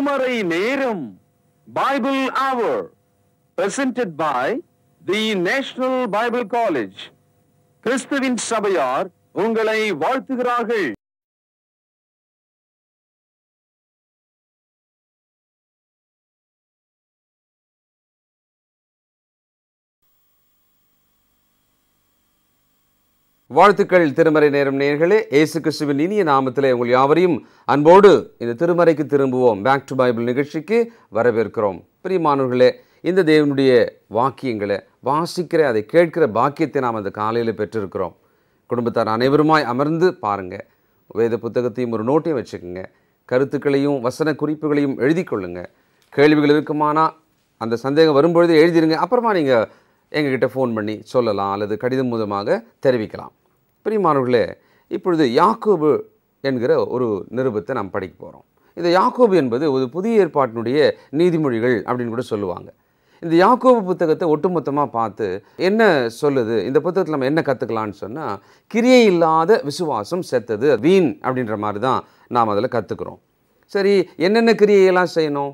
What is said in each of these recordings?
திருமறை நேரம் Bible Hour presented by the National Bible College. கிறிஸ்துவின் சபையார் உங்களை வாழ்த்துகிறார்கள். வாழ்த்துக்கள் திருமறை நேரம் நேயர்களே. இயேசு கிறிஸ்துவின் இனிய நாமத்திலே உங்கள் யாவரையும் அன்போடு இந்த திருமறைக்கு திரும்புவோம் பேக் டு பைபிள் நிகழ்ச்சிக்கு வரவேற்கிறோம். பிரியமானவர்களே, இந்த தேவனுடைய வாக்கியங்களை வாசிக்கிற அதை கேட்கிற பாக்கியத்தை நாம் அந்த காலையில் பெற்றிருக்கிறோம். குடும்பத்தார் அனைவருமாய் அமர்ந்து பாருங்கள். வேத புத்தகத்தையும் ஒரு நோட்டையும் வச்சுக்கோங்க. கருத்துக்களையும் வசன குறிப்புகளையும் எழுதி கொள்ளுங்க. கேள்விகள் இருக்குமானா அந்த சந்தேகம் வரும்பொழுது எழுதிடுங்க. அப்புறமா நீங்கள் எங்ககிட்ட ஃபோன் பண்ணி சொல்லலாம் அல்லது கடிதம் மூலமாக தெரிவிக்கலாம். பிரியமானவர்களே, இப்பொழுது யாக்கோபு என்கிற ஒரு நிருபத்தை நாம் படிக்க போகிறோம். இந்த யாக்கோபு என்பது ஒரு புதிய ஏற்பாட்டினுடைய நீதிமொழிகள் அப்படின்னு கூட சொல்லுவாங்க. இந்த யாக்கோபு புத்தகத்தை ஒட்டுமொத்தமாக பார்த்து என்ன சொல்லுது, இந்த புத்தகத்தில் நம்ம என்ன கற்றுக்கலான்னு சொன்னால், கிரியை இல்லாத விசுவாசம் செத்தது வீண் அப்படின்ற மாதிரி தான் நாம் அதில் கற்றுக்குறோம். சரி, என்னென்ன கிரியையெல்லாம் செய்யணும்,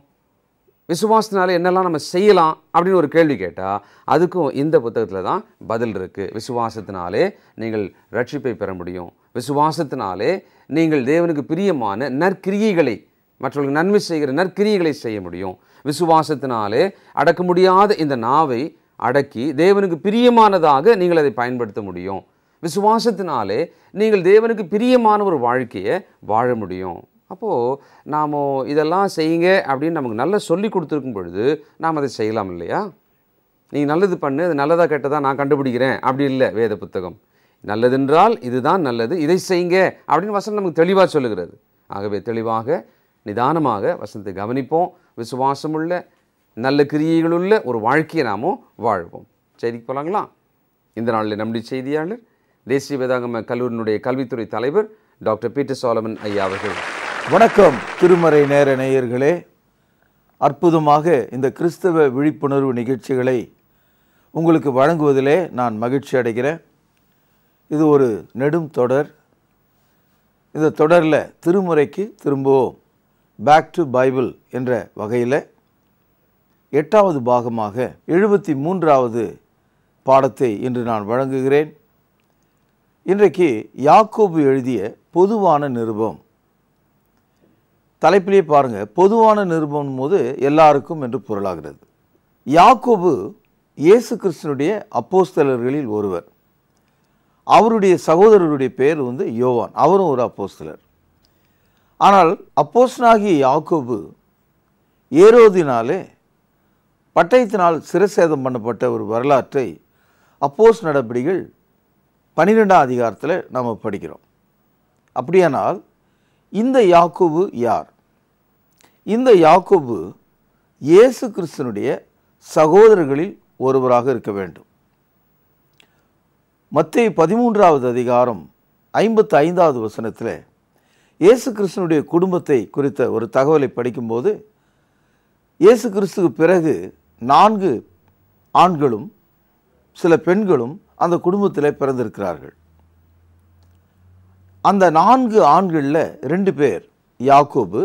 விசுவாசத்தினால என்னெல்லாம் நம்ம செய்யலாம் அப்படின்னு ஒரு கேள்வி கேட்டால் அதுக்கும் இந்த புத்தகத்தில் தான் பதில் இருக்குது. விசுவாசத்தினாலே நீங்கள் ரட்சிப்பை பெற முடியும். விசுவாசத்தினாலே நீங்கள் தேவனுக்கு பிரியமான நற்கிரியைகளை, மற்றவர்களுக்கு நன்மை செய்கிற நற்கிரியைகளை செய்ய முடியும். விசுவாசத்தினாலே அடக்க முடியாத இந்த நாவை அடக்கி தேவனுக்கு பிரியமானதாக நீங்கள் அதை பயன்படுத்த முடியும். விசுவாசத்தினாலே நீங்கள் தேவனுக்கு பிரியமான ஒரு வாழ்க்கையை வாழ முடியும். அப்போது நாம் இதெல்லாம் செய்யுங்க அப்படின்னு நமக்கு நல்லா சொல்லி கொடுத்துருக்கும் பொழுது நாம் அதை செய்யலாம் இல்லையா? நீங்கள் நல்லது பண்ணு, அது நல்லதாக கெட்டதாக நான் கண்டுபிடிக்கிறேன் அப்படி இல்லை வேத புத்தகம். நல்லதென்றால் இதுதான் நல்லது, இதை செய்யுங்க அப்படின்னு வசனம் நமக்கு தெளிவாக சொல்லுகிறது. ஆகவே தெளிவாக நிதானமாக வசனத்தை கவனிப்போம். விசுவாசமுள்ள நல்ல கிரியைகளுள்ள ஒரு வாழ்க்கையை நாமும் வாழ்வோம். செய்திக்கு போகலாங்களா? இந்த நாளில் நம்முடைய செய்தியாளர் தேசிய வேதாகம கல்லூரியினுடைய கல்வித்துறை தலைவர் டாக்டர் பீட்டர் சாலமன் ஐயா அவர்கள். வணக்கம் திருமறை நேர நேயர்களே. அற்புதமாக இந்த கிறிஸ்தவ விழிப்புணர்வு நிகழ்ச்சிகளை உங்களுக்கு வழங்குவதிலே நான் மகிழ்ச்சி அடைகிறேன். இது ஒரு நெடும் தொடர். இந்த தொடரில் திருமுறைக்கு திரும்புவோம் பேக் டு பைபிள் என்ற வகையில் 8வது பாகமாக 73வது பாடத்தை இன்று நான் வழங்குகிறேன். இன்றைக்கு யாக்கோபு எழுதிய பொதுவான நிருபம். தலைப்பிலே பாருங்கள், பொதுவான நிருபம் போது எல்லாருக்கும் என்று பொருளாகிறது. யாக்கோபு இயேசு கிறிஸ்துனுடைய அப்போஸ்தலர்களில் ஒருவர். அவருடைய சகோதரருடைய பேர் யோவான். அவரும் ஒரு அப்போஸ்தலர். ஆனால் அப்போஸ்தலனாகிய யாக்கோபு ஏரோதினாலே பட்டயத்தினால் சிரசேதம் பண்ணப்பட்ட ஒரு வரலாற்றை அப்போஸ்தலர் நடபடிகள் 12ஆம் அதிகாரத்தில் நாம் படிக்கிறோம். அப்படியானால் இந்த யாக்கோபு யார்? இந்த யாக்கோபு இயேசு கிறிஸ்துனுடைய சகோதரர்களில் ஒருவராக இருக்க வேண்டும். மத்தேயு 13வது அதிகாரம் 55வது வசனத்தில் இயேசு கிறிஸ்துனுடைய குடும்பத்தை குறித்த ஒரு தகவலை படிக்கும்போது, இயேசு கிறிஸ்துக்கு பிறகு 4 ஆண்களும் சில பெண்களும் அந்த குடும்பத்தில் பிறந்திருக்கிறார்கள். அந்த 4 ஆண்களில் 2 பேர் யாக்கோபு.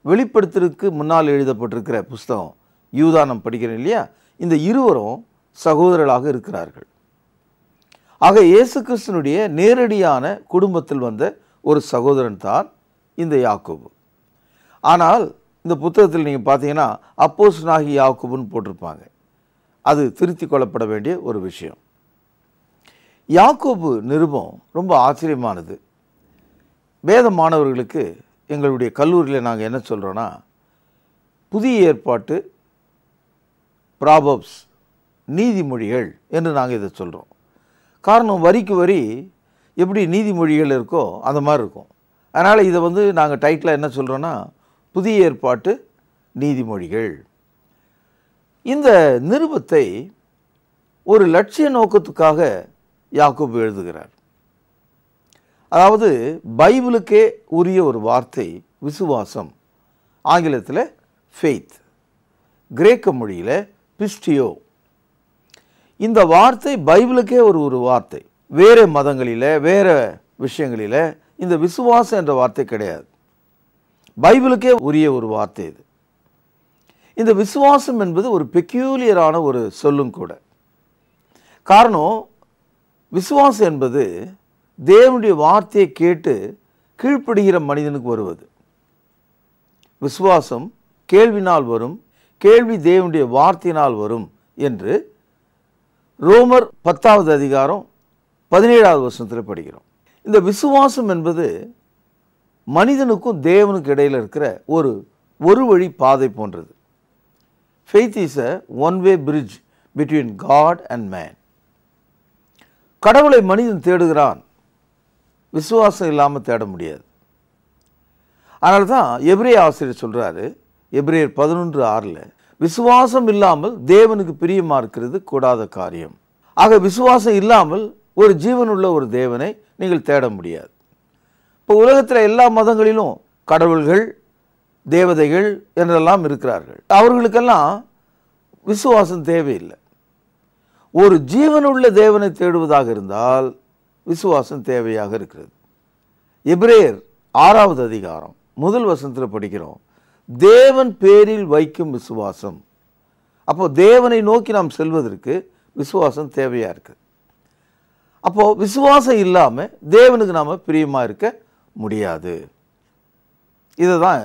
வெளிப்படுத்தலுக்கு முன்னால் எழுதப்பட்டிருக்கிற புஸ்தகம் யூதா நாம் படிக்கிறோம் இல்லையா, இந்த இருவரும் சகோதரர்களாக இருக்கிறார்கள். ஆக இயேசு கிறிஸ்துனுடைய நேரடியான குடும்பத்தில் வந்த ஒரு சகோதரன் தான் இந்த யாக்கோபு. ஆனால் இந்த புத்தகத்தில் நீங்கள் பார்த்தீங்கன்னா அப்போஸ்தலனாகிய யாக்கோபுன்னு போட்டிருப்பாங்க. அது திருத்தி கொள்ளப்பட வேண்டிய ஒரு விஷயம். யாக்கோபு நிருபம் ரொம்ப ஆச்சரியமானது. வேத மாணவர்களுக்கு எங்களுடைய கல்லூரியில் நாங்கள் என்ன சொல்கிறோன்னா, புதிய ஏற்பாட்டு ப்ராபப்ஸ், நீதிமொழிகள் என்று நாங்கள் இதை சொல்கிறோம். காரணம், வரிக்கு வரி எப்படி நீதிமொழிகள் இருக்கோ அந்த மாதிரி இருக்கும். அதனால் இதை நாங்கள் டைட்டில் என்ன சொல்கிறோன்னா, புதிய ஏற்பாட்டு நீதிமொழிகள். இந்த நிருபத்தை ஒரு லட்சிய நோக்கத்துக்காக யாக்கோபு எழுதுகிறார். அதாவது பைபிளுக்கே உரிய ஒரு வார்த்தை விசுவாசம். ஆங்கிலத்தில் ஃபெய்த், கிரேக்க மொழியில் பிஸ்டியோ. இந்த வார்த்தை பைபிளுக்கே ஒரு வார்த்தை. வேறு மதங்களில் வேறு விஷயங்களில் இந்த விசுவாசம் என்ற வார்த்தை கிடையாது. பைபிளுக்கே உரிய ஒரு வார்த்தை இது. இந்த விசுவாசம் என்பது ஒரு பெக்யூலியரான ஒரு சொல்லும் கூட. காரணம், விசுவாசம் என்பது தேவனுடைய வார்த்தையை கேட்டு கீழ்ப்படுகிற மனிதனுக்கு வருவது. விசுவாசம் கேள்வினால் வரும், கேள்வி தேவனுடைய வார்த்தையினால் வரும் என்று ரோமர் 10வது அதிகாரம் 17வது வசனத்தில் படிக்கிறோம். இந்த விசுவாசம் என்பது மனிதனுக்கும் தேவனுக்கு இடையில் இருக்கிற ஒரு வழி பாதை போன்றது. Faith is a one-way bridge between God and man. கடவுளை மனிதன் தேடுகிறான், விசுவாசம் இல்லாமல் தேட முடியாது. அதனால தான் எபிரேய ஆசிரியர் சொல்றாரு, எபிரேயர் 11:6, விசுவாசம் இல்லாமல் தேவனுக்கு பிரியமா இருக்கிறது கூடாத காரியம். ஆக விசுவாசம் இல்லாமல் ஒரு ஜீவனுள்ள ஒரு தேவனை நீங்கள் தேட முடியாது. இப்போ உலகத்தில் எல்லா மதங்களிலும் கடவுள்கள், தேவதைகள் என்றெல்லாம் இருக்கிறார்கள். அவர்களுக்கெல்லாம் விசுவாசம் தேவையில்லை. ஒரு ஜீவனுள்ள தேவனை தேடுவதாக இருந்தால் விசுவாசம் தேவையாக இருக்கிறது. எபிரேயர் 6வது அதிகாரம் 1 வசனத்தில் படிக்கிறோம், தேவன் பேரில் வைக்கும் விசுவாசம். அப்போ தேவனை நோக்கி நாம் செல்வதற்கு விசுவாசம் தேவையா இருக்கு. அப்போ விசுவாசம் இல்லாமல் தேவனுக்கு நாம பிரியமா இருக்க முடியாது. இதை தான்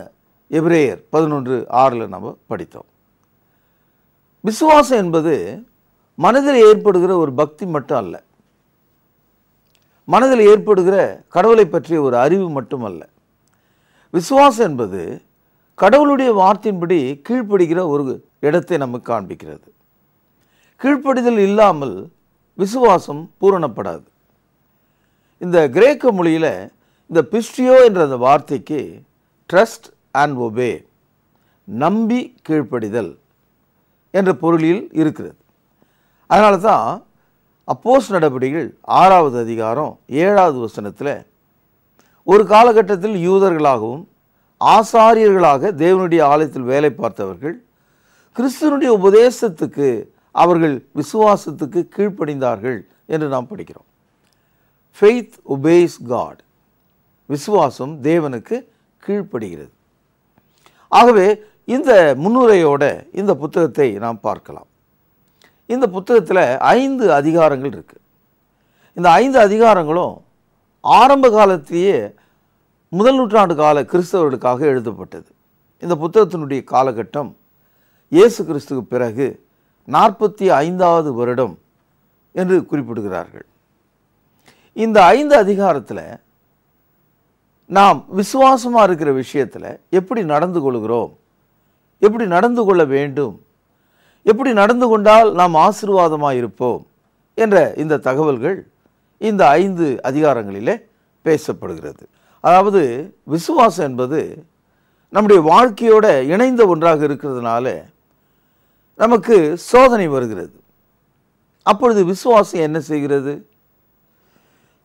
எபிரேயர் 11:6 நம்ம படித்தோம். விசுவாசம் என்பது மனதில் ஏற்படுகிற ஒரு பக்தி மட்டும் அல்ல, மனதில் ஏற்படுகிற கடவுளை பற்றிய ஒரு அறிவு மட்டும் அல்ல. விசுவாசம் என்பது கடவுளுடைய வார்த்தையின்படி கீழ்ப்படுகிற ஒரு இடத்தை நமக்கு காண்பிக்கிறது. கீழ்ப்படிதல் இல்லாமல் விசுவாசம் பூரணப்படாது. இந்த கிரேக்க மொழியில் இந்த பிஸ்டியோ என்ற அந்த வார்த்தைக்கு ட்ரஸ்ட் அண்ட் ஒபே, நம்பி கீழ்ப்படிதல் என்ற பொருளில் இருக்கிறது. அதனால தான் அப்போஸ்தலர் நடபடிகள் 6வது அதிகாரம் 7வது வசனத்தில், ஒரு காலகட்டத்தில் யூதர்களாகவும் ஆசாரியர்களாக தேவனுடைய ஆலயத்தில் வேலை பார்த்தவர்கள் கிறிஸ்துவனுடைய உபதேசத்துக்கு அவர்கள் விசுவாசத்துக்கு கீழ்ப்படிந்தார்கள் என்று நாம் படிக்கிறோம். Faith obeys God. விசுவாசம் தேவனுக்கு கீழ்ப்படுகிறது. ஆகவே இந்த முன்னுரையோட இந்த புத்தகத்தை நாம் பார்க்கலாம். இந்த புத்தகத்தில் 5 அதிகாரங்கள் இருக்கு. இந்த 5 அதிகாரங்களும் ஆரம்ப காலத்திலேயே முதல் நூற்றாண்டு கால கிறிஸ்தவர்களுக்காக எழுதப்பட்டது. இந்த புத்தகத்தினுடைய காலகட்டம் இயேசு கிறிஸ்துக்கு பிறகு 45வது வருடம் என்று குறிப்பிடுகிறார்கள். இந்த 5 அதிகாரத்தில் நாம் விசுவாசமாக இருக்கிற விஷயத்தில் எப்படி நடந்து கொள்கிறோம், எப்படி நடந்து கொள்ள வேண்டும், எப்படி நடந்து கொண்டால் நாம் ஆசீர்வாதமாக இருப்போம் என்ற இந்த தகவல்கள் இந்த 5 அதிகாரங்களிலே பேசப்படுகிறது. அதாவது விசுவாசம் என்பது நம்முடைய வாழ்க்கையோட இணைந்த ஒன்றாக இருக்கிறதுனால நமக்கு சோதனை வருகிறது. அப்பொழுது விசுவாசம் என்ன செய்கிறது?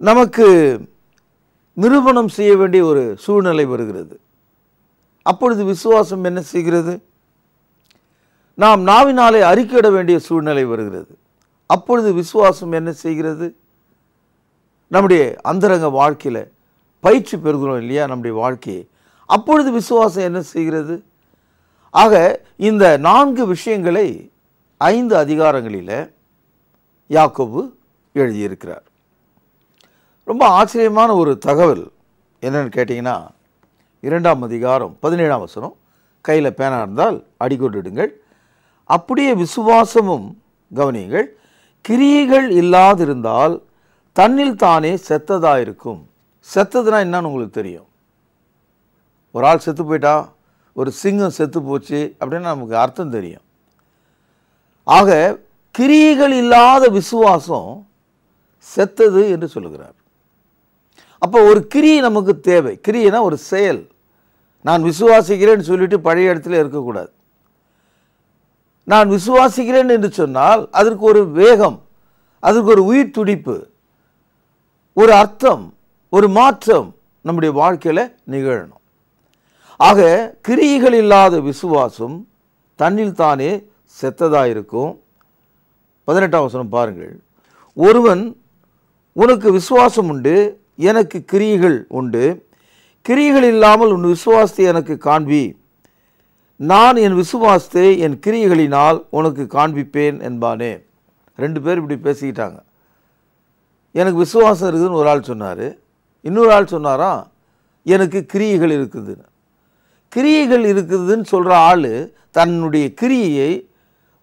நமக்கு நிரூபணம் செய்ய வேண்டிய ஒரு சூழ்நிலை வருகிறது. அப்பொழுது விசுவாசம் என்ன செய்கிறது? நாம் நாவினாலே அறிக்கையிட வேண்டிய சூழ்நிலை வருகிறது. அப்பொழுது விசுவாசம் என்ன செய்கிறது? நம்முடைய அந்தரங்க வாழ்க்கையில் பயிற்சி பெறுகிறோம் இல்லையா நம்முடைய வாழ்க்கையை, அப்பொழுது விசுவாசம் என்ன செய்கிறது? ஆக இந்த 4 விஷயங்களை 5 அதிகாரங்களில் யாக்கோபு எழுதியிருக்கிறார். ரொம்ப ஆச்சரியமான ஒரு தகவல் என்னன்னு கேட்டிங்கன்னா, 2ஆம் அதிகாரம் 17ஆம் வசனம், கையில் பேனா இருந்தால் அடிக்கொண்டிடுங்கள். அப்படியே விசுவாசமும், கவனியுங்கள், கிரியைகள் இல்லாதிருந்தால் தன்னில் தானே செத்ததாயிருக்கும். செத்ததுன்னா என்னன்னு உங்களுக்கு தெரியும். ஒரு ஆள் செத்து போயிட்டா, ஒரு சிங்கம் செத்து போச்சு அப்படின்னு நமக்கு அர்த்தம் தெரியும். ஆக கிரியைகள் இல்லாத விசுவாசம் செத்தது என்று சொல்லுகிறார். அப்போ ஒரு கிரியை நமக்கு தேவை. கிரியைனா ஒரு செயல். நான் விசுவாசிக்கிறேன்னு சொல்லிட்டு பழைய இடத்துல இருக்கக்கூடாது. நான் விசுவாசிக்கிறேன் என்று சொன்னால் அதற்கு ஒரு வேகம், அதற்கு ஒரு உயிர் துடிப்பு, ஒரு அர்த்தம், ஒரு மாற்றம் நம்முடைய வாழ்க்கையில் நிகழணும். ஆக கிரியைகள் இல்லாத விசுவாசம் தன்னில் தானே செத்ததாயிருக்கும். 18ஆம் வசனம் பாருங்கள். ஒருவன் உனக்கு விசுவாசம் உண்டு, எனக்கு கிரியைகள் உண்டு, கிரியைகள் இல்லாமல் உன் விசுவாசத்தை எனக்கு காண்பி, நான் என் விசுவாசத்தை என் கிரியைகளினால் உனக்கு காண்பிப்பேன் என்பானே. 2 பேர் இப்படி பேசிக்கிட்டாங்க. எனக்கு விசுவாசம் இருக்குதுன்னு ஒரு ஆள் சொன்னார். இன்னொரு ஆள் சொன்னாராம் எனக்கு கிரியைகள் இருக்குதுன்னு. கிரியைகள் இருக்குதுன்னு சொல்கிற ஆள் தன்னுடைய கிரியையை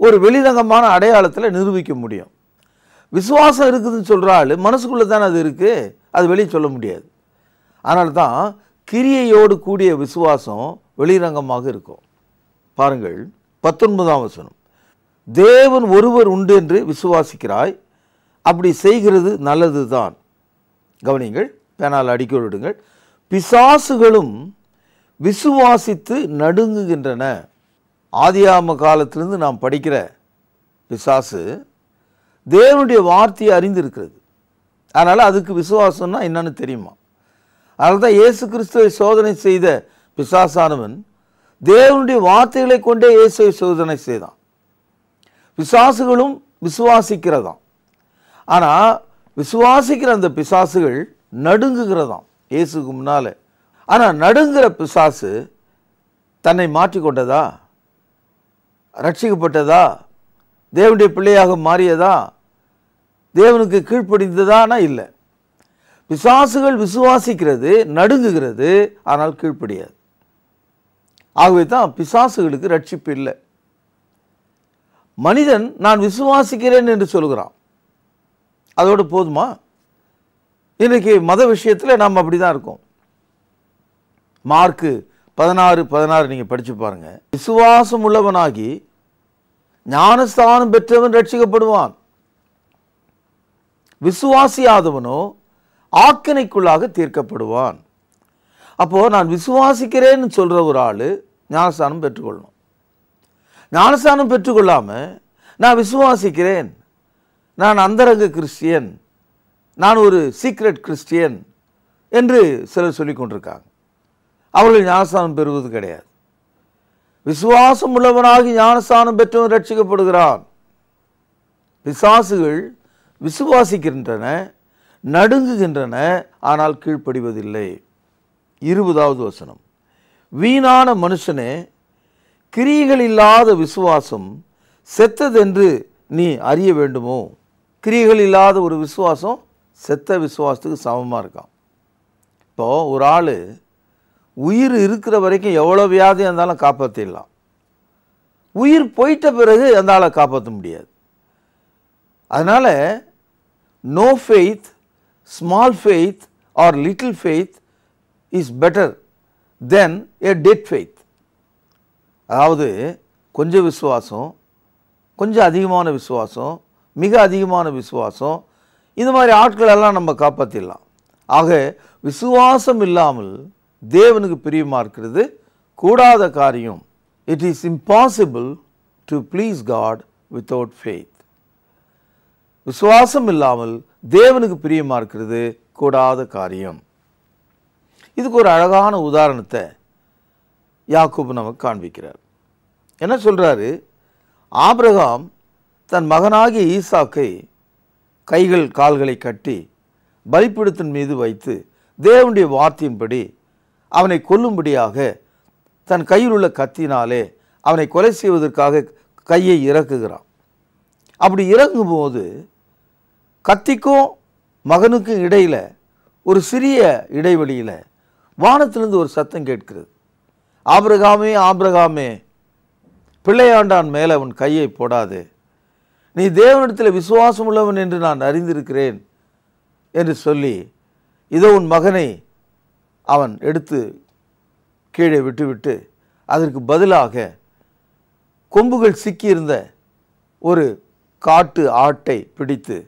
ஒரு வெளிரங்கமான அடையாளத்தில் நிரூபிக்க முடியும். விசுவாசம் இருக்குதுன்னு சொல்கிற ஆள் மனசுக்குள்ளே தானே அது இருக்குது, அது வெளியே சொல்ல முடியாது. அதனால தான் கிரியையோடு கூடிய விசுவாசம் வெளிரங்கமாக இருக்கும். பாருங்கள் 19ஆம் வசனம். தேவன் ஒருவர் உண்டு என்று விசுவாசிக்கிறாய், அப்படி செய்கிறது நல்லது தான். கவனிங்கள், பேனால் அடிக்கோடிடுங்கள். பிசாசுகளும் விசுவாசித்து நடுங்குகின்றன. ஆதியாம காலத்திலிருந்து நாம் படிக்கிற பிசாசு தேவனுடைய வார்த்தையை அறிந்திருக்கிறது. அதனால் அதுக்கு விசுவாசம்னா என்னன்னு தெரியுமா? அதனால தான் இயேசு கிறிஸ்துவை சோதனை செய்த பிசாசானவன் தேவனுடைய வார்த்தைகளை கொண்டே இயேசுவை சோதனை செய்தான். பிசாசுகளும் விசுவாசிக்கிறதாம். ஆனால் விசுவாசிக்கிற அந்த பிசாசுகள் நடுங்குகிறதாம் இயேசுக்கு முன்னால். ஆனால் நடுங்குற பிசாசு தன்னை மாற்றிக்கொண்டதா, ரட்சிக்கப்பட்டதா, தேவனுடைய பிள்ளையாக மாறியதா, தேவனுக்கு கீழ்ப்படிந்ததானா? இல்லை. பிசாசுகள் விசுவாசிக்கிறது, நடுங்குகிறது, ஆனால் கீழ்ப்படியாது. ஆகவே தான் பிசாசுகளுக்கு ரட்சிப்பு இல்லை. மனிதன் நான் விசுவாசிக்கிறேன் என்று சொல்கிறான், அதோடு போதுமா? இன்றைக்கு மத விஷயத்தில் நாம் அப்படி தான் இருக்கோம். மார்க்கு 16:16 நீங்கள் படித்து பாருங்கள். விசுவாசம் உள்ளவனாகி ஞானஸ்தானம் பெற்றவன் ரட்சிக்கப்படுவான், விசுவாசியாதவனோ ஆக்கினைக்குள்ளாக தீர்க்கப்படுவான். அப்போது நான் விசுவாசிக்கிறேன்னு சொல்கிற ஒரு ஆள் ஞானஸ்தானம் பெற்றுக்கொள்ளணும். ஞானஸ்தானம் பெற்றுக்கொள்ளாமல் நான் விசுவாசிக்கிறேன், நான் அந்தரங்க கிறிஸ்டியன், நான் ஒரு சீக்ரெட் கிறிஸ்டியன் என்று சிலர் சொல்லி கொண்டிருக்காங்க. அவர்கள் ஞானஸ்தானம் பெறுவது கிடையாது. விசுவாசம் உள்ளவனாகி ஞானஸ்தானம் பெற்றவன் ரட்சிக்கப்படுகிறான். பிசாசுகள் விசுவாசிக்கின்றன, நடுங்குகின்றன, ஆனால் கீழ்ப்படிவதில்லை. 20வது வசனம். வீணான மனுஷனே, கிரியைகள் இல்லாத விசுவாசம் செத்ததென்று நீ அறிய வேண்டுமோ? கிரியைகள் இல்லாத ஒரு விசுவாசம் செத்த விசுவாசத்துக்கு சமமாக இருக்கான். இப்போது ஒரு ஆள் உயிர் இருக்கிற வரைக்கும் எவ்வளோ வியாதியாக இருந்தாலும் காப்பாற்றிடலாம். உயிர் போயிட்ட பிறகு அந்த ஆளை காப்பாற்ற முடியாது. அதனால் no faith, small faith or little faith is better then a dead faith. அதாவது கொஞ்சம் விசுவாசம், கொஞ்சம் அதிகமான விசுவாசம், மிக அதிகமான விசுவாசம், இந்த மாதிரி ஆட்களெல்லாம் நம்ம காப்பாற்றிடலாம். ஆக விசுவாசம் இல்லாமல் தேவனுக்கு பிரியமாக இருக்கிறது கூடாத காரியம். It is impossible to please God without faith. விசுவாசம் இல்லாமல் தேவனுக்கு பிரியமாக இருக்கிறது கூடாத காரியம். இதுக்கு ஒரு அழகான உதாரணத்தை யாக்கோபு நமக்கு காண்பிக்கிறார். என்ன சொல்கிறாரு? ஆபிரகாம் தன் மகனாகிய ஈசாக்கை கைகள் கால்களை கட்டி பலிபீடத்தின் மீது வைத்து தேவனுடைய வார்த்தையின்படி அவனை கொல்லும்படியாக தன் கையில் உள்ள கத்தினாலே அவனை கொலை செய்வதற்காக கையை இறக்குகிறான். அப்படி இறங்கும்போது கத்திக்கும் மகனுக்கும் இடையில் ஒரு சிறிய இடைவெளியில் வானத்திலிருந்து ஒரு சத்தம் கேட்கிறது. ஆபிரகாமே, ஆபிரகாமே, பிள்ளையாண்டான் மேலே அவன் கையை போடாதே, நீ தேவனிடத்தில் விசுவாசம் உள்ளவன் என்று நான் அறிந்திருக்கிறேன் என்று சொல்லி, இதோ உன் மகனை அவன் எடுத்து கீழே விட்டுவிட்டு அதற்கு பதிலாக கொம்புகள் சிக்கியிருந்த ஒரு காட்டு ஆட்டை பிடித்து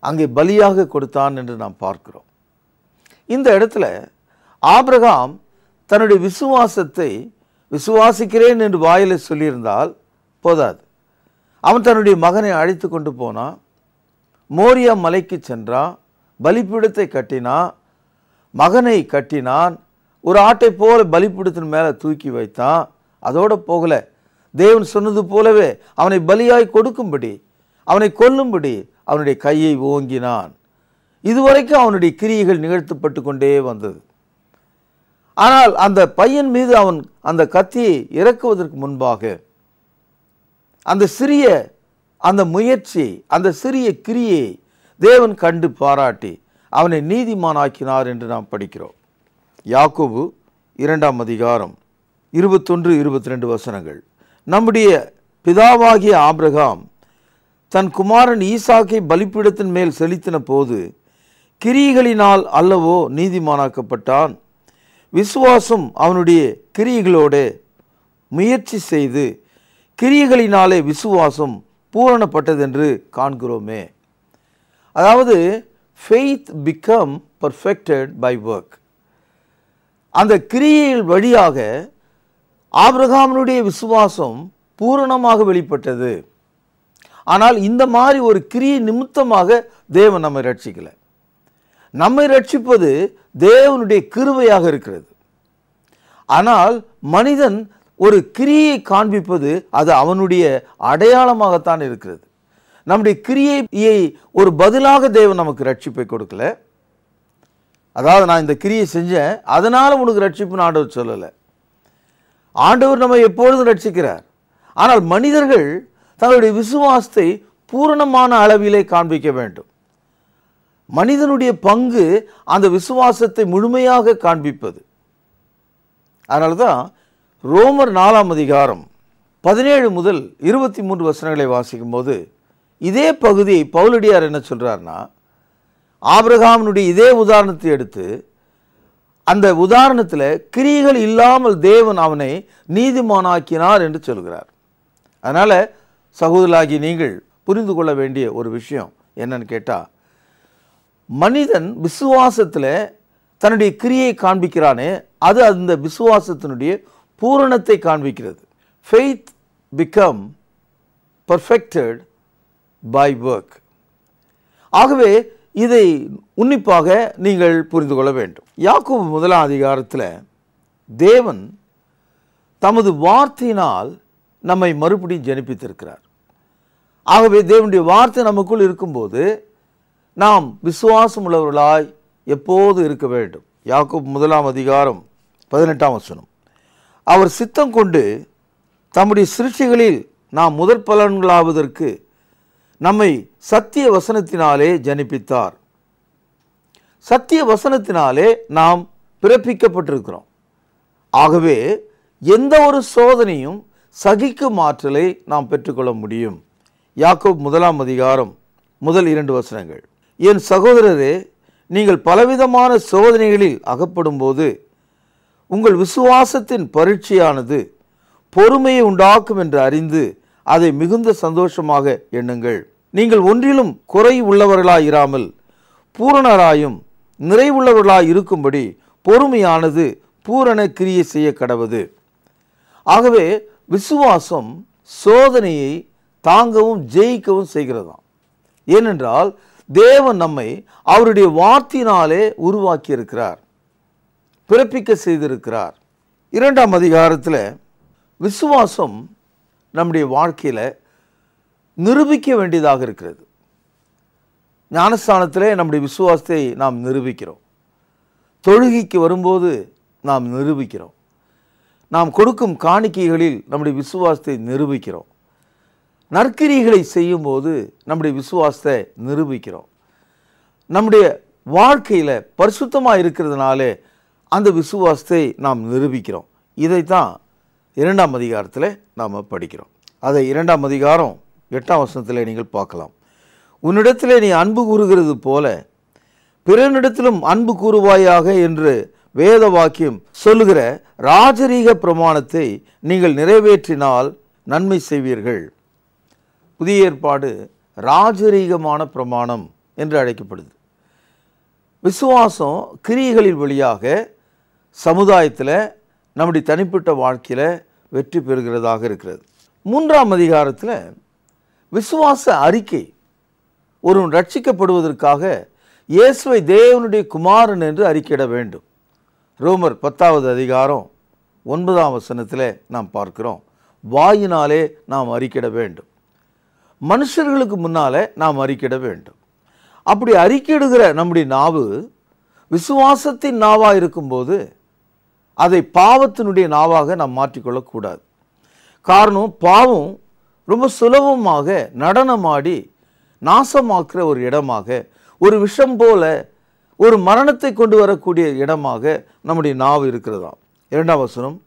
அங்கே பலியாக கொடுத்தான் என்று நாம் பார்க்கிறோம். இந்த இடத்துல ஆபிரகாம் தன்னுடைய விசுவாசத்தை விசுவாசிக்கிறேன் என்று வாயில சொல்லியிருந்தால் போதாது. அவன் தன்னுடைய மகனை அழைத்து கொண்டு போனான், மோரியா மலைக்கு சென்றான், பலிபீடத்தை கட்டினான், மகனை கட்டினான், ஒரு ஆட்டை போல பலிபீடத்தின் மேலே தூக்கி வைத்தான். அதோடு போகல, தேவன் சொன்னது போலவே அவனை பலியாய் கொடுக்கும்படி, அவனை கொல்லும்படி அவனுடைய கையை ஓங்கினான். இதுவரைக்கும் அவனுடைய கிரியைகள் நிகழ்த்தப்பட்டு கொண்டே வந்தது. ஆனால் அந்த பையன் மீது அவன் அந்த கத்தியை இறக்குவதற்கு முன்பாக அந்த முயற்சி, அந்த சிறிய கிரியை தேவன் கண்டு பாராட்டி அவனை நீதிமானாக்கினார் என்று நாம் படிக்கிறோம். யாக்கோபு 2ஆம் அதிகாரம் 21-22 வசனங்கள். நம்முடைய பிதாவாகிய ஆபிரகாம் தன் குமாரன் ஈசாக்கை பலிபீடத்தின் மேல் செலுத்தின போது கிரியைகளினால் அல்லவோ நீதிமானாக்கப்பட்டான். விசுவாசம் அவனுடைய கிரியைகளோடு முயற்சி செய்து கிரியைகளினாலே விசுவாசம் பூரணப்பட்டதென்று காண்கிறோமே. அதாவது faith become perfected by work. அந்த கிரியைகள் வழியாக ஆபிரகாமுடைய விசுவாசம் பூரணமாக வெளிப்பட்டது. ஆனால் இந்த மாதிரி ஒரு கிரியை நிமித்தமாக தேவன் நம்மை ரட்சிக்கல. நம்மை ரட்சிப்பது தேவனுடைய கிருபையாக இருக்கிறது. ஆனால் மனிதன் ஒரு கிரியை காண்பிப்பது அது அவனுடைய அடையாளமாகத்தான் இருக்கிறது. நம்முடைய கிரியையை ஒரு பதிலாக தேவன் நமக்கு ரட்சிப்பை கொடுக்கல. அதாவது நான் இந்த கிரியை செஞ்சேன் அதனால உனக்கு ரட்சிப்புன்னு ஆண்டவர் சொல்லலை. ஆண்டவர் நம்மை எப்பொழுதும் ரட்சிக்கிறார். ஆனால் மனிதர்கள் தங்களுடைய விசுவாசத்தை பூரணமான அளவிலே காண்பிக்க வேண்டும். மனிதனுடைய பங்கு அந்த விசுவாசத்தை முழுமையாக காண்பிப்பது. அதனால தான் ரோமர் 4ஆம் அதிகாரம் 17 முதல் 23 வசனங்களை வாசிக்கும் போது இதே பகுதியை பவுலடியார் என்ன சொல்றார்னா, ஆபிரகாமினுடைய இதே உதாரணத்தை எடுத்து அந்த உதாரணத்தில் கிரியைகள் இல்லாமல் தேவன் அவனை நீதிமானாக்கினார் என்று சொல்கிறார். அதனால சகோதரர்களாகிய நீங்கள் புரிந்து கொள்ள வேண்டிய ஒரு விஷயம் என்னன்னு கேட்டால், மனிதன் விசுவாசத்தில் தன்னுடைய கிரியை காண்பிக்கிறானே அது அந்த விசுவாசத்தினுடைய பூரணத்தை காண்பிக்கிறது. faith become perfected by work. ஆகவே இதை உன்னிப்பாக நீங்கள் புரிந்து கொள்ள வேண்டும். யாக்கோபு 1ஆம் அதிகாரத்தில் தேவன் தமது வார்த்தையினால் நம்மை மறுபடியும் ஜனிப்பித்திருக்கிறார். ஆகவே தேவனுடைய வார்த்தை நமக்குள் இருக்கும்போது நாம் விசுவாசம் உள்ளவர்களாய் எப்போது இருக்க வேண்டும். யாக்கோபு 1ஆம் அதிகாரம் 18ஆம் வசனம். அவர் சித்தம் கொண்டு தம்முடைய சிருஷ்டிகளில் நாம் முதற் பலன்களாவதற்கு நம்மை சத்திய வசனத்தினாலே ஜனிப்பித்தார். சத்திய வசனத்தினாலே நாம் பிறப்பிக்கப்பட்டிருக்கிறோம். ஆகவே எந்த ஒரு சோதனையும் சகிக்கும் ஆற்றலை நாம் பெற்றுக்கொள்ள முடியும். யாக்கோபு 1ஆம் அதிகாரம் முதல் 2 வசனங்கள். என் சகோதரரே, நீங்கள் பலவிதமான சோதனைகளில் அகப்படும் போது உங்கள் விசுவாசத்தின் பரீட்சையானது பொறுமையை உண்டாக்கும் என்று அறிந்து அதை மிகுந்த சந்தோஷமாக எண்ணுங்கள். நீங்கள் ஒன்றிலும் குறை உள்ளவர்களாய் இராமல் பூரணராயும் நிறைவுள்ளவர்களாய் இருக்கும்படி பொறுமையானது பூரண கிரியை செய்ய கடவது. ஆகவே விசுவாசம் சோதனையை தாங்கவும் ஜெயிக்கவும் செய்கிறதாம். ஏனென்றால் தேவன் நம்மை அவருடைய வார்த்தையினாலே உருவாக்கி இருக்கிறார், பிறப்பிக்க செய்திருக்கிறார். 2ஆம் அதிகாரத்தில் விசுவாசம் நம்முடைய வாழ்க்கையில் நிரூபிக்க வேண்டியதாக இருக்கிறது. ஞானஸ்தானத்திலே நம்முடைய விசுவாசத்தை நாம் நிரூபிக்கிறோம். தொழுகைக்கு வரும்போது நாம் நிரூபிக்கிறோம். நாம் கொடுக்கும் காணிக்கைகளில் நம்முடைய விசுவாசத்தை நிரூபிக்கிறோம். நற்கிரிகளை செய்யும்போது நம்முடைய விசுவாசத்தை நிரூபிக்கிறோம். நம்முடைய வாழ்க்கையில் பரிசுத்தமாக இருக்கிறதுனாலே அந்த விசுவாசத்தை நாம் நிரூபிக்கிறோம். இதைத்தான் 2ஆம் அதிகாரத்தில் நாம் படிக்கிறோம். அதை 2ஆம் அதிகாரம் 8ஆம் வசனத்தில் நீங்கள் பார்க்கலாம். உன்னிடத்திலே நீ அன்பு கூறுகிறது போல பிறனிடத்திலும் அன்பு கூறுவாயாக என்று வேத வாக்கியம் சொல்லுகிற ராஜரீக பிரமாணத்தை நீங்கள் நிறைவேற்றினால் நன்மை செய்வீர்கள். புதிய ஏற்பாடு ராஜரீகமான பிரமாணம் என்று அழைக்கப்படுது. விசுவாசம் கிரியைகளின் வழியாக சமுதாயத்தில் நம்முடைய தனிப்பட்ட வாழ்க்கையில் வெற்றி பெறுகிறதாக இருக்கிறது. 3ஆம் அதிகாரத்தில் விசுவாச அறிக்கை. ஒருவன் ரட்சிக்கப்படுவதற்காக இயேசுவை தேவனுடைய குமாரன் என்று அறிக்கையிட வேண்டும். ரோமர் 10ஆவது அதிகாரம் 9ஆம் வசனத்தில் நாம் பார்க்கிறோம், வாயினாலே நாம் அறிக்கையிட வேண்டும், மனுஷர்களுக்கு முன்னாலே நாம் அறிக்கையிட வேண்டும். அப்படி அறிக்கையிடுகிற நம்முடைய நாவு விசுவாசத்தின் நாவாக இருக்கும்போது அதை பாவத்தினுடைய நாவாக நாம் மாற்றிக்கொள்ளக்கூடாது. காரணம், பாவம் ரொம்ப சுலபமாக நடனமாடி நாசமாக்குற ஒரு இடமாக, ஒரு விஷம் போல ஒரு மரணத்தை கொண்டு வரக்கூடிய இடமாக நம்முடைய நாவு இருக்கிறதாம். 2ஆம் வசனம்,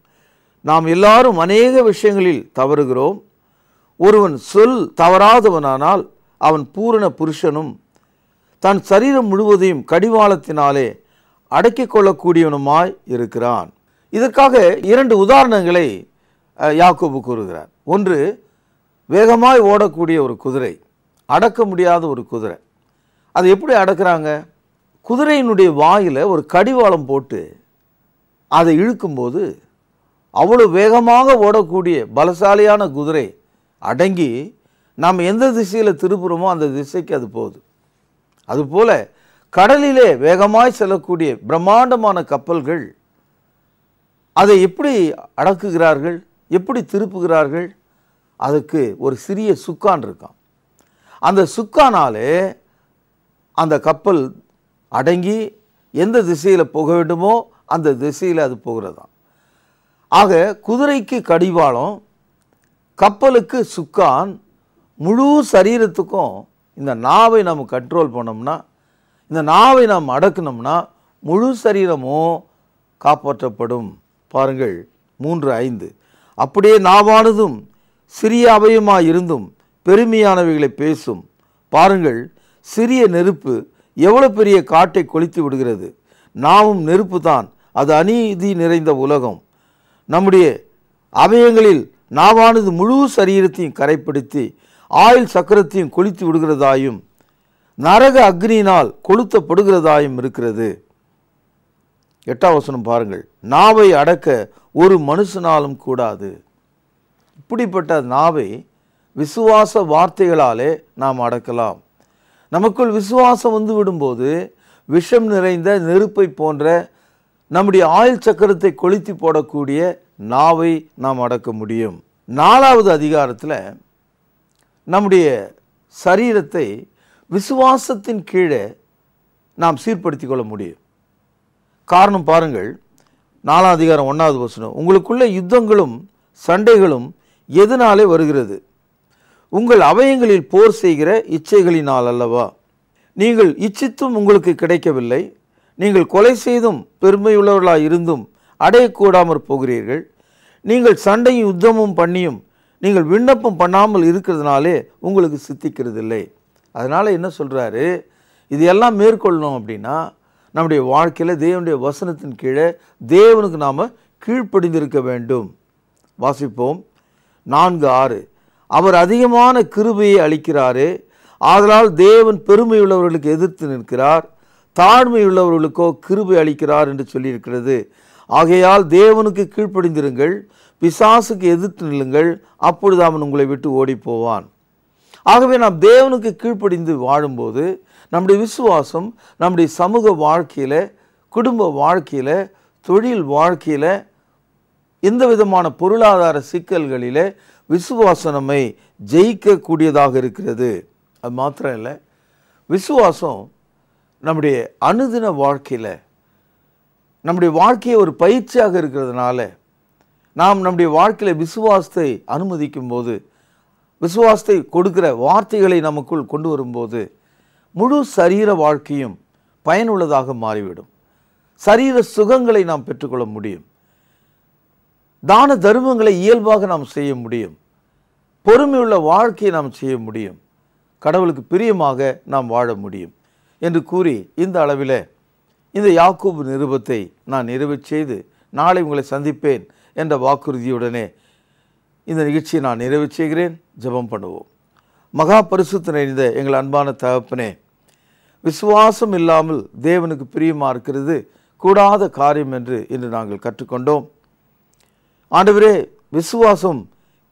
நாம் எல்லாரும் அநேக விஷயங்களில் தவறுகிறோம். ஒருவன் சொல் தவறாதவனானால் அவன் பூரண புருஷனும் தன் சரீரம் முழுவதையும் கடிவாளத்தினாலே அடக்கிக் கொள்ளக்கூடியவனுமாய் இருக்கிறான். இதற்காக 2 உதாரணங்களை யாக்கோபு கூறுகிறார். ஒன்று, வேகமாய் ஓடக்கூடிய ஒரு குதிரை, அடக்க முடியாத ஒரு குதிரை. அதை எப்படி அடக்குறாங்க? குதிரையினுடைய வாயில் ஒரு கடிவாளம் போட்டு அதை இழுக்கும்போது அவ்வளோ வேகமாக ஓடக்கூடிய பலசாலியான குதிரை அடங்கி நாம் எந்த திசையில் திருப்புறோமோ அந்த திசைக்கு அது போகுது. அதுபோல கடலிலே வேகமாய் செல்லக்கூடிய பிரம்மாண்டமான கப்பல்கள் அதை எப்படி அடக்குகிறார்கள், எப்படி திருப்புகிறார்கள்? அதுக்கு ஒரு சிறிய சுக்கான் இருக்கான். அந்த சுக்கானாலே அந்த கப்பல் அடங்கி எந்த திசையில் போக வேண்டுமோ அந்த திசையில் அது போகிறதாம். ஆக குதிரைக்கு கடிவாளம், கப்பலுக்கு சுக்கான், முழு சரீரத்துக்கும் இந்த நாவை நாம் கண்ட்ரோல் பண்ணோம்னா, இந்த நாவை நாம் அடக்கணும்னா முழு சரீரமும் காப்பாற்றப்படும். பாருங்கள் 3:5, அப்படியே நாவானதும் சிறிய அவயமாய் இருந்தும் பெருமையானவைகளை பேசும். பாருங்கள், சிறிய நெருப்பு எவ்வளவு பெரிய காட்டை கொளுத்தி விடுகிறது. நாவும் நெருப்பு தான், அது அநீதி நிறைந்த உலகம். நம்முடைய அவயங்களில் நாவானது முழு சரீரத்தையும் கரைப்படுத்தி ஆயுள் சக்கரத்தையும் கொளுத்தி விடுகிறதாயும் நரக அக்னியினால் கொளுத்தப்படுகிறதாயும் இருக்கிறது. 8ஆம் வசனம் பாருங்கள், நாவை அடக்க ஒரு மனுஷனாலும் கூடாது. இப்படிப்பட்ட நாவை விசுவாச வார்த்தைகளாலே நாம் அடக்கலாம். நமக்குள் விசுவாசம் வந்து விடும்போது விஷம் நிறைந்த நெருப்பை போன்ற நம்முடைய ஆயுள் சக்கரத்தை கொளுத்தி போடக்கூடிய நாவை நாம் அடக்க முடியும். 4வது அதிகாரத்தில் நம்முடைய சரீரத்தை விசுவாசத்தின் கீழே நாம் சீர்படுத்தி கொள்ள முடியும். காரணம் பாருங்கள், 4ஆம் அதிகாரம் 1வது வசனம், உங்களுக்குள்ள யுத்தங்களும் சண்டைகளும் எதனாலே வருகிறது? உங்கள் அவயங்களில் போர் செய்கிற இச்சைகளினால் அல்லவா? நீங்கள் இச்சித்தும் உங்களுக்கு கிடைக்கவில்லை. நீங்கள் கொலை செய்தும் பெருமையுள்ளவர்களாய் இருந்தும் அடையக்கூடாமற் போகிறீர்கள். நீங்கள் சண்டையும் யுத்தமும் பண்ணியும் நீங்கள் விண்ணப்பம் பண்ணாமல் இருக்கிறதுனாலே உங்களுக்கு சித்திக்கிறதில்லை. அதனால் என்ன சொல்கிறாரு? இது எல்லாம் மேற்கொள்ளணும் அப்படின்னா நம்முடைய வாழ்க்கையில் தேவனுடைய வசனத்தின் கீழே தேவனுக்கு நாம் கீழ்ப்படிந்திருக்க வேண்டும். வாசிப்போம் 4:6, அவர் அதிகமான கிருபையை அளிக்கிறாரே, ஆதலால் தேவன் பெருமையுள்ளவர்களுக்கு எதிர்த்து நிற்கிறார், தாழ்மையுள்ளவர்களுக்கோ கிருபை அளிக்கிறார் என்று சொல்லியிருக்கிறது. ஆகையால் தேவனுக்கு கீழ்ப்படிந்திருங்கள், பிசாசுக்கு எதிர்த்து நில்லுங்கள், அப்பொழுது அவன் உங்களை விட்டு ஓடி போவான். ஆகவே நாம் தேவனுக்கு கீழ்ப்படிந்து வாழும்போது நம்முடைய விசுவாசம் நம்முடைய சமூக வாழ்க்கையில், குடும்ப வாழ்க்கையில், தொழில் வாழ்க்கையில், எந்த விதமான பொருளாதார சிக்கல்களில் விசுவாசம் நம்மை ஜெயிக்கக்கூடியதாக இருக்கிறது. அது மாத்திரம் இல்லை, விசுவாசம் நம்முடைய அனுதின வாழ்க்கையில் நம்முடைய வாழ்க்கையை ஒரு பயிற்சியாக இருக்கிறதுனால நாம் நம்முடைய வாழ்க்கையில் விசுவாசத்தை அனுமதிக்கும் போது, விசுவாசத்தை கொடுக்கிற வார்த்தைகளை நமக்குள் கொண்டு வரும்போது முழு சரீர வாழ்க்கையும் பயனுள்ளதாக மாறிவிடும். சரீர சுகங்களை நாம் பெற்றுக்கொள்ள முடியும். தான தர்மங்களை இயல்பாக நாம் செய்ய முடியும். பொறுமையுள்ள வாழ்க்கையை நாம் செய்ய முடியும். கடவுளுக்கு பிரியமாக நாம் வாழ முடியும் என்று கூறி இந்த அளவில் இந்த யாக்கோபு நிருபத்தை நான் நிறைவு செய்து நாளை உங்களை சந்திப்பேன் என்ற வாக்குறுதியுடனே இந்த நிகழ்ச்சியை நான் நிறைவு செய்கிறேன். ஜெபம் பண்ணுவோம். மகா பரிசுத்த நிறைந்த எங்கள் அன்பான தகப்பனே, விசுவாசம் இல்லாமல் தேவனுக்கு பிரியமாக இருக்கிறது கூடாத காரியம் என்று இன்று நாங்கள் கற்றுக்கொண்டோம். ஆண்டவரே, விசுவாசம்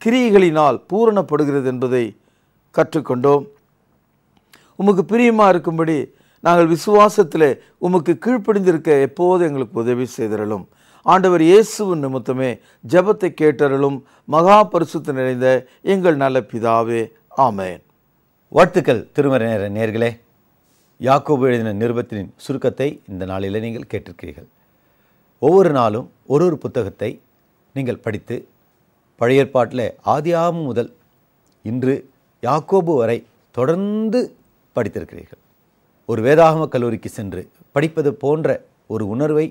கிரியைகளினால் பூரணப்படுகிறது என்பதை கற்றுக்கொண்டோம். உமக்கு பிரியமாக இருக்கும்படி நாங்கள் விசுவாசத்தில் உமக்கு கீழ்ப்படிந்திருக்க எப்போது எங்களுக்கு உதவி செய்தரலும். ஆண்டவர் இயேசுவின் நிமித்தமே ஜெபத்தை கேட்டருளும். மகா பரிசுத்த நிறைந்த எங்கள் நல்ல பிதாவே, ஆமென். வாழ்த்துக்கள் திருமறை நேர நேயர்களே. யாக்கோபு எழுதின நிருபத்தின் சுருக்கத்தை இந்த நாளில் நீங்கள் கேட்டிருக்கிறீர்கள். ஒவ்வொரு நாளும் ஒரு புத்தகத்தை நீங்கள் படித்து பழைய ஏற்பாட்டில் ஆதியாகமம் முதல் இன்று யாக்கோபு வரை தொடர்ந்து படித்திருக்கிறீர்கள். ஒரு வேதாகம கல்லூரிக்கு சென்று படிப்பது போன்ற ஒரு உணர்வை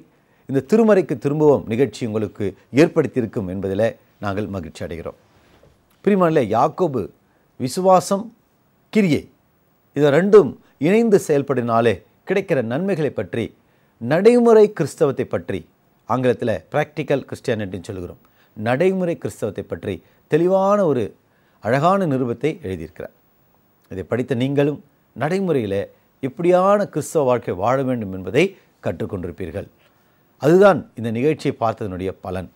இந்த திருமறைக்கு திரும்புவோம் நிகழ்ச்சி உங்களுக்கு ஏற்படுத்தியிருக்கும் என்பதில் நாங்கள் மகிழ்ச்சி அடைகிறோம். பிரியமானவர்களே, யாக்கோபு விசுவாசம், கிரியை இது ரெண்டும் இணைந்து செயல்படினாலே கிடைக்கிற நன்மைகளை பற்றி, நடைமுறை கிறிஸ்தவத்தை பற்றி, ஆங்கிலத்தில் ப்ராக்டிக்கல் கிறிஸ்டியானிட்டின்னு சொல்கிறோம், நடைமுறை கிறிஸ்தவத்தை பற்றி தெளிவான ஒரு அழகான நிருபத்தை எழுதியிருக்கிறார். இதை படித்த நீங்களும் நடைமுறையில் எப்படியான கிறிஸ்தவ வாழ்க்கை வாழ வேண்டும் என்பதை கற்றுக்கொண்டிருப்பீர்கள். அதுதான் இந்த நிகழ்ச்சியை பார்த்ததனுடைய பலன்.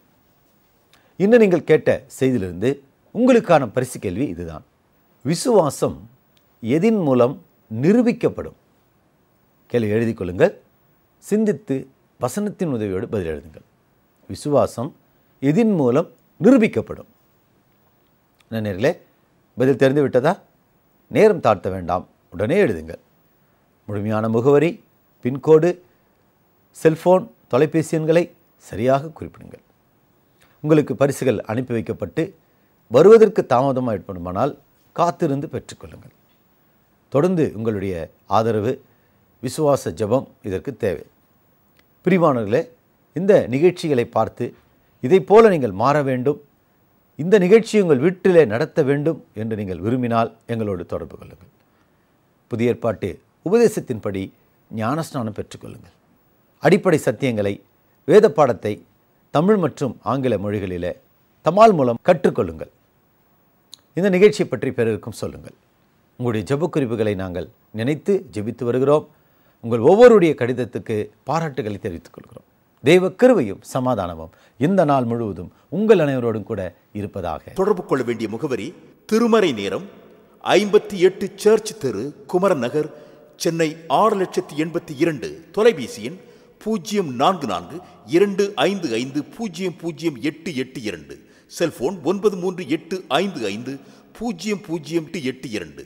இன்னும் நீங்கள் கேட்ட செய்தியிலிருந்து உங்களுக்கான பரிசு கேள்வி இதுதான். விசுவாசம் எதின் மூலம் நிரூபிக்கப்படும்? கேள்வி எழுதி கொள்ளுங்கள். சிந்தித்து வசனத்தின் உதவியோடு பதில் எழுதுங்கள். விசுவாசம் எதின் மூலம் நிரூபிக்கப்படும்? நேயர்களே, பதில் தெரிந்து விட்டதா? நேரம் தாழ்த்த வேண்டாம், உடனே எழுதுங்கள். முழுமையான முகவரி, பின்கோடு, செல்போன், தொலைபேசி எண்களை சரியாக குறிப்பிடுங்கள். உங்களுக்கு பரிசுகள் அனுப்பி வைக்கப்பட்டு வருவதற்கு தாமதமாக ஏற்படுமானால் காத்திருந்து பெற்றுக்கொள்ளுங்கள். தொடர்ந்து உங்களுடைய ஆதரவு, விசுவாச ஜெபம் இதற்கு தேவை. பிரியமானவர்களே, இந்த நிகழ்ச்சிகளை பார்த்து இதை போல நீங்கள் மாற வேண்டும், இந்த நிகழ்ச்சியை உங்கள் வீட்டிலே நடத்த வேண்டும் என்று நீங்கள் விரும்பினால் எங்களோடு தொடர்பு கொள்ளுங்கள். புதிய ஏற்பாட்டு உபதேசத்தின்படி ஞானஸ்நானம் பெற்றுக்கொள்ளுங்கள். அடிப்படை சத்தியங்களை, வேத பாடத்தை தமிழ் மற்றும் ஆங்கில மொழிகளிலே தபால் மூலம் கற்றுக்கொள்ளுங்கள். இந்த நிகழ்ச்சியை பற்றி பிறருக்கும் சொல்லுங்கள். உங்களுடைய ஜெப குறிப்புகளை நாங்கள் நினைத்து ஜெபித்து வருகிறோம். உங்கள் ஒவ்வொருடைய கடிதத்துக்கு பாராட்டுகளை தெரிவித்துக் கொள்கிறோம். தெய்வ கிருபையும் சமாதானமும் இந்த நாள் முழுவதும் உங்கள் அனைவரோடும் கூட இருப்பதாக. தொடர்பு கொள்ள வேண்டிய முகவரி: திருமறை நேரம், 58 சர்ச் தெரு, குமரன் நகர், சென்னை 6,82,000. தொலைபேசி எண் 044255008882. செல்போன் 9385500882.